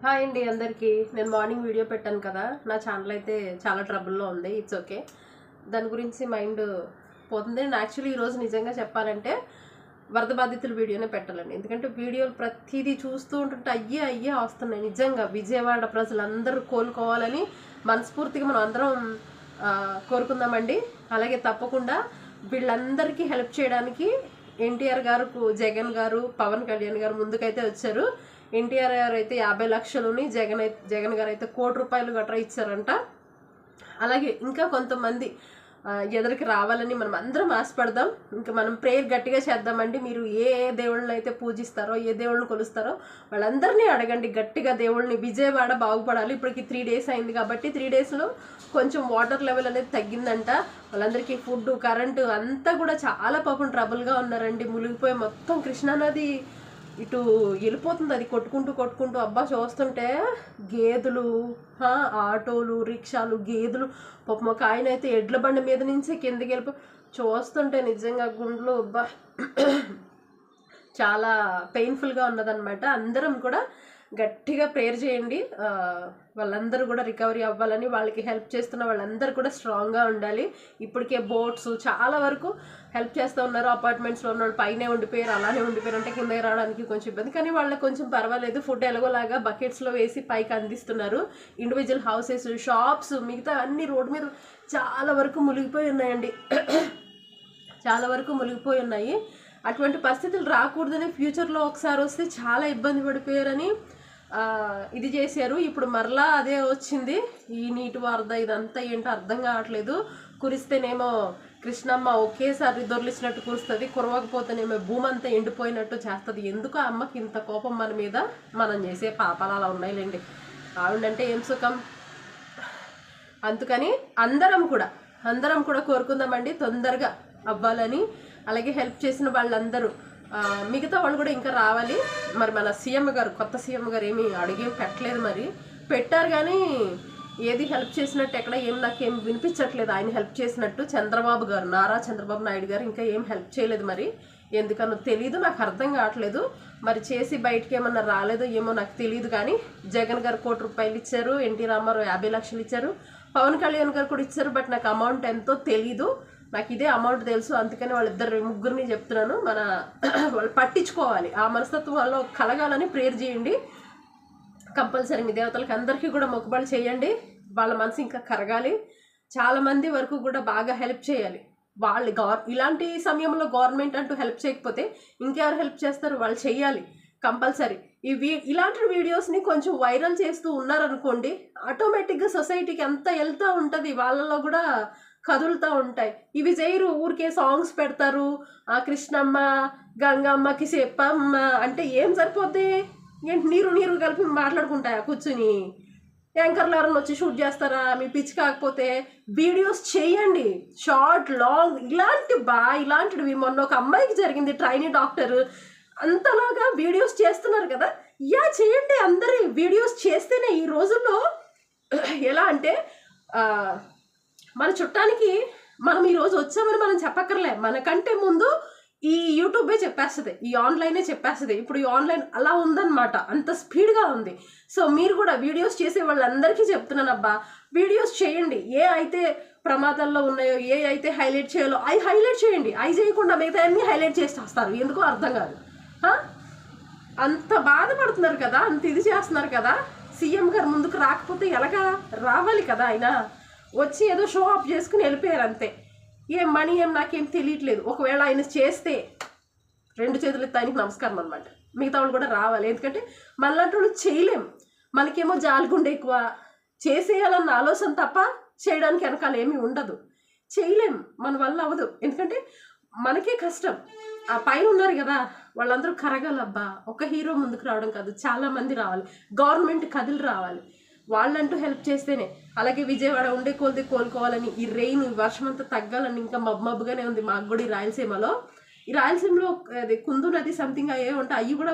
Hi అండి అందరికీ. నేను మార్నింగ్ వీడియో పెట్టాను కదా, నా ఛానల్ అయితే చాలా ట్రబుల్లో ఉంది. ఇట్స్ ఓకే, దాని గురించి మైండ్ పోతుంది. నేను యాక్చువల్లీ ఈరోజు నిజంగా చెప్పాలంటే వరద బాధితుల వీడియోనే పెట్టాలండి. ఎందుకంటే వీడియోలు ప్రతిదీ చూస్తూ ఉంటుంటే అయ్యే వస్తున్నాయి. నిజంగా విజయవాడ ప్రజలందరూ కోలుకోవాలని మనస్ఫూర్తిగా మనం అందరం కోరుకుందామండి. అలాగే తప్పకుండా వీళ్ళందరికీ హెల్ప్ చేయడానికి ఎన్టీఆర్ గారు, జగన్ గారు, పవన్ కళ్యాణ్ గారు ముందుకైతే వచ్చారు. ఎన్టీఆర్ గారు అయితే 50 లక్షలుని, జగన్ గారు అయితే ₹1,00,00,000 గట్రా ఇచ్చారంట. అలాగే ఇంకా కొంతమంది ఎదురికి రావాలని మనం అందరం ఆశపడదాం. ఇంకా మనం ప్రేయర్ గట్టిగా చేద్దామండి. మీరు ఏ దేవుళ్ళని అయితే పూజిస్తారో, ఏ దేవుళ్ళని కొలుస్తారో వాళ్ళందరినీ అడగండి గట్టిగా. దేవుళ్ళని విజయవాడ బాగుపడాలి. ఇప్పటికి 3 days అయింది కాబట్టి 3 daysలో కొంచెం వాటర్ లెవెల్ అనేది తగ్గిందంట. వాళ్ళందరికీ ఫుడ్, కరెంటు అంతా కూడా చాలా పాపం ట్రబుల్గా ఉన్నారండి. మునిగిపోయి మొత్తం కృష్ణానది ఇటు వెళ్ళిపోతుంది. అది కొట్టుకుంటూ అబ్బా చూస్తుంటే గేదెలు, ఆటోలు, రిక్షాలు, గేదెలు, పాపం ఒక ఆయన అయితే ఎడ్ల బండి మీద నుంచి కిందకి చూస్తుంటే నిజంగా గుండెలు అబ్బా చాలా పెయిన్ఫుల్గా ఉన్నదన్నమాట. అందరం కూడా గట్టిగా ప్రేయర్ చేయండి. వాళ్ళందరూ కూడా రికవరీ అవ్వాలని, వాళ్ళకి హెల్ప్ చేస్తున్న వాళ్ళందరూ కూడా స్ట్రాంగ్గా ఉండాలి. ఇప్పటికే బోట్స్ చాలా వరకు హెల్ప్ చేస్తూ ఉన్నారు. అపార్ట్మెంట్స్లో ఉన్న వాళ్ళు పైనే ఉండిపోయారు, అలానే ఉండిపోయారు. అంటే కిందకి రావడానికి కొంచెం ఇబ్బంది, కానీ వాళ్ళకి కొంచెం పర్వాలేదు. ఫుడ్ ఎలాగోలాగా బకెట్స్లో వేసి పైకి అందిస్తున్నారు. ఇండివిజువల్ హౌసెస్, షాప్స్, మిగతా అన్ని రోడ్డు మీద చాలా వరకు మునిగిపోయి ఉన్నాయండి. చాలా వరకు మునిగిపోయి ఉన్నాయి. అటువంటి పరిస్థితులు రాకూడదని ఫ్యూచర్లో ఒకసారి వస్తే చాలా ఇబ్బంది పడిపోయారని ఇది చేశారు. ఇప్పుడు మరలా అదే వచ్చింది. ఈ నీటి వరద ఇదంతా ఏంటో అర్థం కావట్లేదు. కురిస్తేనేమో కృష్ణమ్మ ఒకేసారి దొర్లిసినట్టు కురుస్తుంది, కురవకపోతేనేమో భూమి అంతా ఎండిపోయినట్టు చేస్తుంది. ఎందుకు ఆ అమ్మకి ఇంత కోపం మన మీద? మనం చేసే పాపాలు అలా ఉన్నాయిలేండి. ఆవిడంటే ఏం సుఖం. అందుకని అందరం కూడా కోరుకుందామండి తొందరగా అవ్వాలని. అలాగే హెల్ప్ చేసిన వాళ్ళందరూ, మిగతా వాళ్ళు కూడా ఇంకా రావాలి. మరి మన సీఎం గారు, కొత్త సీఎం గారు ఏమీ అడిగేం పెట్టలేదు. మరి పెట్టారు కానీ ఏది హెల్ప్ చేసినట్టు ఎక్కడ నాకేం వినిపించట్లేదు ఆయన హెల్ప్ చేసినట్టు. చంద్రబాబు గారు, నారా చంద్రబాబు నాయుడు గారు ఇంకా ఏం హెల్ప్ చేయలేదు. మరి ఎందుకనో తెలీదు, నాకు అర్థం కావట్లేదు. మరి చేసి బయటికి ఏమన్నా రాలేదో ఏమో నాకు తెలియదు. కానీ జగన్ గారు ₹1,00,00,000 ఇచ్చారు, ఎన్టీ రామారావు 50 లక్షలు ఇచ్చారు, పవన్ కళ్యాణ్ గారు కూడా ఇచ్చారు. బట్ నాకు అమౌంట్ ఎంతో తెలీదు. నాకు ఇదే అమౌంట్ తెలుసు, అందుకని ముగ్గురిని చెప్తున్నాను. వాళ్ళు పట్టించుకోవాలి, ఆ మనస్తత్వం వాళ్ళు కలగాలని ప్రేయర్ చేయండి కంపల్సరీ. మీ దేవతలకి అందరికీ కూడా మొక్కుబడి చేయండి. వాళ్ళ మనసు ఇంకా కరగాలి. చాలామంది వరకు కూడా బాగా హెల్ప్ చేయాలి. వాళ్ళు ఇలాంటి సమయంలో గవర్నమెంట్ అంటూ హెల్ప్ చేయకపోతే ఇంకెవరు హెల్ప్ చేస్తారు? వాళ్ళు చెయ్యాలి కంపల్సరీ. ఇలాంటి వీడియోస్ని కొంచెం వైరల్ చేస్తూ ఉన్నారనుకోండి, ఆటోమేటిక్గా సొసైటీకి అంతా వెళ్తూ ఉంటుంది, వాళ్ళలో కూడా కదులుతూ ఉంటాయి. ఇవి చేయరు, ఊరికే సాంగ్స్ పెడతారు. కృష్ణమ్మ, గంగమ్మకి చెప్పమ్మ అంటే ఏం సరిపోద్ది? ఏంటి నీరు కలిపి మాట్లాడుకుంటాయా కూర్చుని? యాంకర్లు ఎవరైనా వచ్చి షూట్ చేస్తారా? మీ పిచ్చి కాకపోతే వీడియోస్ చేయండి, షార్ట్, లాంగ్, ఇలాంటివి. మొన్న ఒక అమ్మాయికి జరిగింది, ట్రైనీ డాక్టర్, అంతలాగా వీడియోస్ చేస్తున్నారు కదా. చేయండి. అందరి వీడియోస్ చేస్తేనే ఈ రోజుల్లో ఎలా అంటే మన చుట్టానికి మనం ఈరోజు వచ్చామని మనం చెప్పక్కర్లే. మనకంటే ముందు ఈ యూట్యూబే చెప్పేస్తుంది, ఈ ఆన్లైనే చెప్పేస్తుంది. ఇప్పుడు ఈ ఆన్లైన్ అలా ఉందన్నమాట, అంత స్పీడ్గా ఉంది. సో మీరు కూడా వీడియోస్ చేసే వాళ్ళందరికీ చెప్తున్నాను, అబ్బా వీడియోస్ చేయండి. ఏ అయితే ప్రమాదాల్లో ఉన్నాయో, ఏ అయితే హైలైట్ చేయాలో అవి హైలైట్ చేయండి. అవి చేయకుండా మిగతా అన్నీ హైలైట్ చేసి వస్తారు. ఎందుకో అర్థం కాదు. అంత బాధపడుతున్నారు కదా, అంత ఇది చేస్తున్నారు కదా. సీఎం గారు ముందుకు రాకపోతే ఎలాగా? రావాలి కదా. ఆయన వచ్చి ఏదో షో ఆఫ్ చేసుకుని వెళ్ళిపోయారు అంతే. ఏం మనీ ఏం నాకేం తెలియట్లేదు. ఒకవేళ ఆయన చేస్తే 2 చేతులు ఎత్తి ఆయనకి నమస్కారం అనమాట. మిగతా వాళ్ళు కూడా రావాలి. ఎందుకంటే మనలాంటి వాళ్ళు చేయలేం. మనకేమో జాలిగుండె ఎక్కువ, చేసేయాలన్న ఆలోచన తప్ప చేయడానికి వెనకాల ఏమీ ఉండదు. చేయలేం, మన వల్ల అవ్వదు. ఎందుకంటే మనకే కష్టం. ఆ పైన ఉన్నారు కదా, వాళ్ళందరూ కరగాలబ్బా. ఒక హీరో ముందుకు రావడం కాదు, చాలామంది రావాలి. గవర్నమెంట్ కదిలి రావాలి, వాళ్ళంటూ హెల్ప్ చేస్తేనే. అలాగే విజయవాడ ఉండే కొద్ది కోలుకోవాలని, ఈ రెయిన్, వర్షం అంతా తగ్గాలని. ఇంకా మబ్బుగానే ఉంది మాకు కూడా ఈ రాయలసీమలో. ఈ రాయలసీమలో అది కుందు నది సంథింగ్ అయ్యే ఉంటాయి. అవి కూడా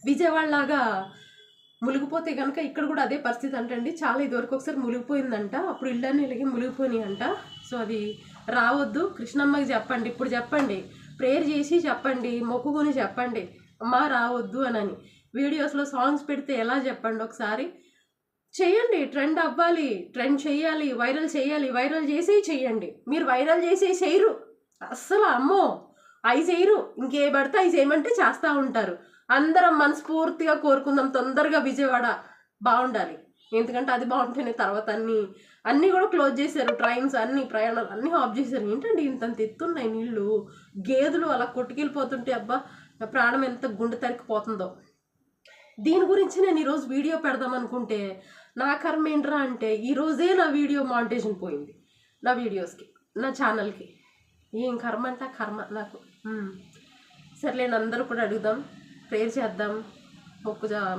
విజయవాడ లాగా మునిగిపోతే కనుక ఇక్కడ కూడా అదే పరిస్థితి అంటండి. చాలా ఇదివరకు ఒకసారి మునిగిపోయిందంట, అప్పుడు ఇళ్ళని ఇలాగే మునిగిపోయినాయి అంట. సో అది రావద్దు. కృష్ణమ్మకి చెప్పండి, ఇప్పుడు చెప్పండి, ప్రేయర్ చేసి చెప్పండి, మొక్కుకొని చెప్పండి, అమ్మ రావద్దు అని. వీడియోస్లో సాంగ్స్ పెడితే ఎలా చెప్పండి ఒకసారి. చెయ్యండి, ట్రెండ్ అవ్వాలి, ట్రెండ్ చెయ్యాలి, వైరల్ చేసి చెయ్యండి. మీరు వైరల్ చేసి చేయరు అస్సలు, అమ్మో అవి చేయరు. ఇంకే పడితే అవి చేయమంటే చేస్తూ ఉంటారు. అందరం మనస్ఫూర్తిగా కోరుకుందాం తొందరగా విజయవాడ బాగుండాలి. ఎందుకంటే అది బాగుంటేనే తర్వాత అన్నీ కూడా క్లోజ్ చేశారు. ట్రైన్స్ అన్ని ప్రయాణాలు అన్నీ ఆఫ్ చేశారు. ఏంటండి ఇంతంత ఎత్తున్నాయి నీళ్ళు, గేదెలు అలా కొట్టుకెళ్ళిపోతుంటే అబ్బా నా ప్రాణం ఎంత గుండె తరికిపోతుందో. దీని గురించి నేను ఈరోజు వీడియో పెడదాం అనుకుంటే నా కర్మ ఏంట్రా అంటే ఈరోజే నా వీడియో మానిటైజేషన్ పోయింది, నా వీడియోస్కి, నా ఛానల్కి. ఏం కర్మ అంటే కర్మ నాకు. సర్లేండి, అందరూ కూడా అడుగుదాం, ప్రేయర్ చేద్దాం,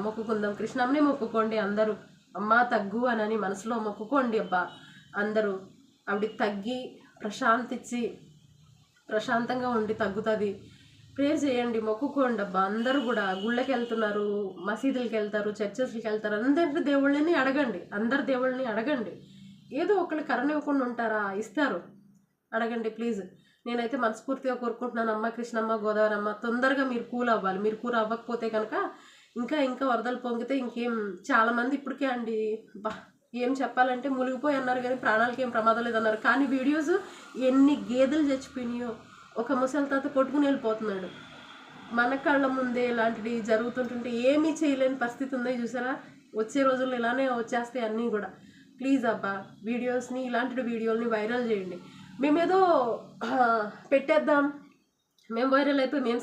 మొక్కుకుందాం. కృష్ణమ్మనే మొక్కుకోండి అందరూ. అమ్మ తగ్గు అని మనసులో మొక్కుకోండి అబ్బా అందరూ. ఆవిడకి తగ్గి ప్రశాంతంగా ఉండి తగ్గుతుంది. ప్రేయర్ చేయండి, మొక్కుకోండి అబ్బా అందరూ కూడా. గుళ్ళకి వెళ్తున్నారు, మసీదులకి వెళ్తారు, చర్చెస్కి వెళ్తారు, అందరి దేవుళ్ళని అడగండి, అందరి దేవుళ్ళని అడగండి. ఏదో ఒకళ్ళు కరుణ ఇవ్వకుండా ఉంటారా? ఇస్తారు, అడగండి ప్లీజ్. నేనైతే మనస్ఫూర్తిగా కోరుకుంటున్నాను, అమ్మ కృష్ణమ్మ, గోదావరి అమ్మ తొందరగా మీరు కూల్ అవ్వాలి. మీరు కూల్ అవ్వకపోతే కనుక ఇంకా వరదలు పొంగితే ఇంకేం చాలామంది ఇప్పటికే అండి బా ఏం చెప్పాలంటే మునిగిపోయి అన్నారు కానీ ప్రాణాలకి ఏం ప్రమాదం లేదన్నారు. కానీ వీడియోస్ ఎన్ని గేదెలు చచ్చిపోయినాయో, ఒక ముసలి తాత కొట్టుకుని వెళ్ళిపోతున్నాడు. మన కళ్ళ ముందే ఇలాంటివి జరుగుతుంటుంటే ఏమీ చేయలేని పరిస్థితి ఉందో చూసారా. వచ్చే రోజుల్లో ఇలానే వచ్చేస్తాయి అన్నీ కూడా. ప్లీజ్ అబ్బా వీడియోస్ని, ఇలాంటి వీడియోలని వైరల్ చేయండి. మేమేదో పెట్టేద్దాం, మేము వైరల్ అయిపోయి మేము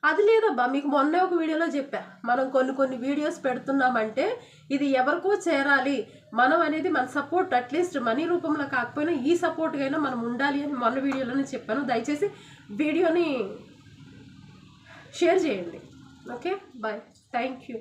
అది లేదబ్బా. మీకు మొన్నే ఒక వీడియోలో చెప్పా, మనం కొన్ని వీడియోస్ పెడుతున్నామంటే ఇది ఎవరికో చేరాలి, మనం అనేది మన సపోర్ట్ అట్లీస్ట్ మనీ రూపంలో కాకపోయినా ఈ సపోర్ట్గా అయినా మనం ఉండాలి అని మొన్న వీడియోలోనే చెప్పాను. దయచేసి వీడియోని షేర్ చేయండి. Okay bye, thank you.